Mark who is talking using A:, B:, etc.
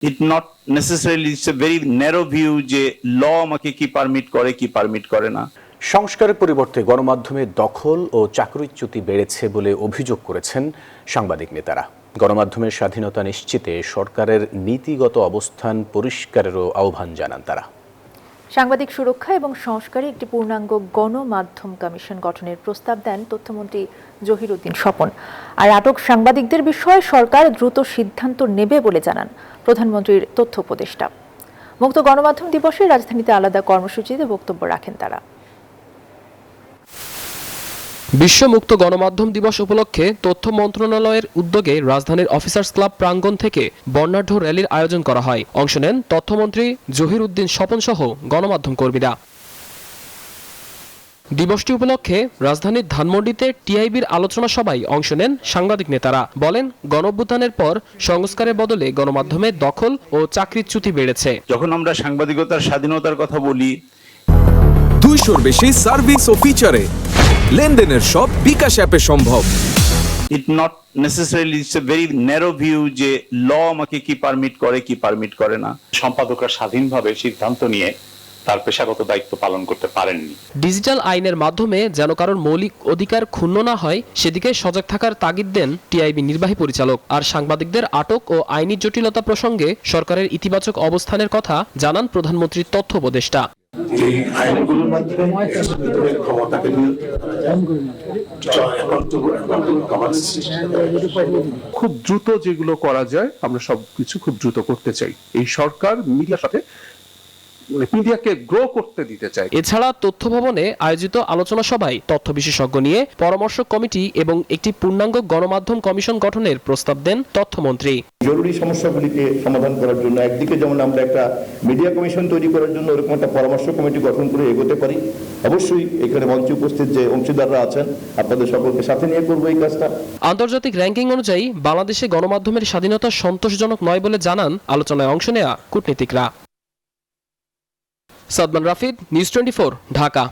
A: It not necessarily, it's a very narrow view যে ল আমাকে কি পারমিট করে না।
B: সংস্কারের পরিবর্তে গণমাধ্যমে দখল ও চাকরিচ্যুতি বেড়েছে বলে অভিযোগ করেছেন সাংবাদিক নেতারা। গণমাধ্যমের স্বাধীনতা নিশ্চিতে সরকারের নীতিগত অবস্থান পরিষ্কারেরও আহ্বান জানান তারা।
C: সাংবাদিক সুরক্ষা এবং সংস্কারে একটি পূর্ণাঙ্গ গণমাধ্যম কমিশন গঠনের প্রস্তাব দেন তথ্যমন্ত্রী জহিরুদ্দিন স্বপন। আর আটক সাংবাদিকদের বিষয়ে সরকার দ্রুত সিদ্ধান্ত নেবে বলে জানান প্রধানমন্ত্রীর তথ্য উপদেষ্টা। মুক্ত গণমাধ্যম দিবসে রাজধানীতে আলাদা কর্মসূচিতে বক্তব্য রাখেন তারা।
D: বিশ্ব মুক্ত গণমাধ্যম দিবস উপলক্ষে তথ্য মন্ত্রণালয়ের উদ্যোগে রাজধানীর অফিসার্স ক্লাব প্রাঙ্গণ থেকে বর্ণাঢ্য র্যালির আয়োজন করা হয়। অংশ নেন তথ্যমন্ত্রী জহিরুদ্দিন স্বপন সহ গণমাধ্যম কর্মীরা। দিবসটি উপলক্ষে রাজধানীর ধানমন্ডিতে টিআইবির আলোচনা সভায় অংশ নেন সাংবাদিক নেতারা। বলেন, গণঅভ্যুত্থানের পর সংস্কারের বদলে গণমাধ্যমে দখল ও চাকরিচ্যুতি বেড়েছে।
A: যখন আমরা সাংবাদিকতার স্বাধীনতার কথা বলি,
E: 200-র বেশি সার্ভিস ও ফিচারে লেনদেনের সব বিকাশ অ্যাপে সম্ভব।
A: It not necessarily, it's a very narrow view যে ল আমাকে কি পারমিট করে না।
F: সম্পাদকরা স্বাধীনভাবে সিদ্ধান্ত নিয়ে তার পেশাগত দায়িত্ব পালন করতে পারেননি।
D: ডিজিটাল আইনের মাধ্যমে যেন কারোর মৌলিক অধিকার ক্ষুণ্ণ না হয় সেদিকে সজাগ থাকার তাগিদ দেন টিআইবি নির্বাহী পরিচালক। আর সাংবাদিকদের আটক ও আইনি জটিলতা প্রসঙ্গে সরকারের ইতিবাচক অবস্থানের কথা জানান প্রধানমন্ত্রীর তথ্য উপদেষ্টা।
G: এই আইনগুলোর মাধ্যমে ক্ষমতাকে
H: খুব দ্রুত যেগুলো করা যায় আমরা সবকিছু খুব দ্রুত করতে চাই। এই সরকার মিডিয়ার সাথে মিডিয়াকে গ্রো করতে দিতে চাই।
D: এছাড়া তথ্য ভবনে আয়োজিত আলোচনা সভায় তথ্য বিশেষজ্ঞ নিয়ে পরামর্শ কমিটি এবং একটি পূর্ণাঙ্গ গণমাধ্যম কমিশন গঠনের প্রস্তাব দেন তথ্যমন্ত্রী।
I: জরুরি সমস্যাগুলিকে সমাধান করার জন্য একদিকে যেমন আমরা একটা মিডিয়া কমিশন তৈরি করার জন্য এরকম একটা পরামর্শ কমিটি গঠন করে এগোতে পারি। অবশ্যই এখানে মঞ্চে উপস্থিত যে অংশীদাররা আছেন আপনাদের সকলকে সাথে নিয়ে করবো এই কাজটা।
D: আন্তর্জাতিক র্যাঙ্কিং অনুযায়ী বাংলাদেশে গণমাধ্যমের স্বাধীনতা সন্তোষজনক নয় বলে জানান আলোচনায় অংশ নেয়া কূটনীতিকরা। সাদমান রাফিদ, নিউজ 24, ঢাকা।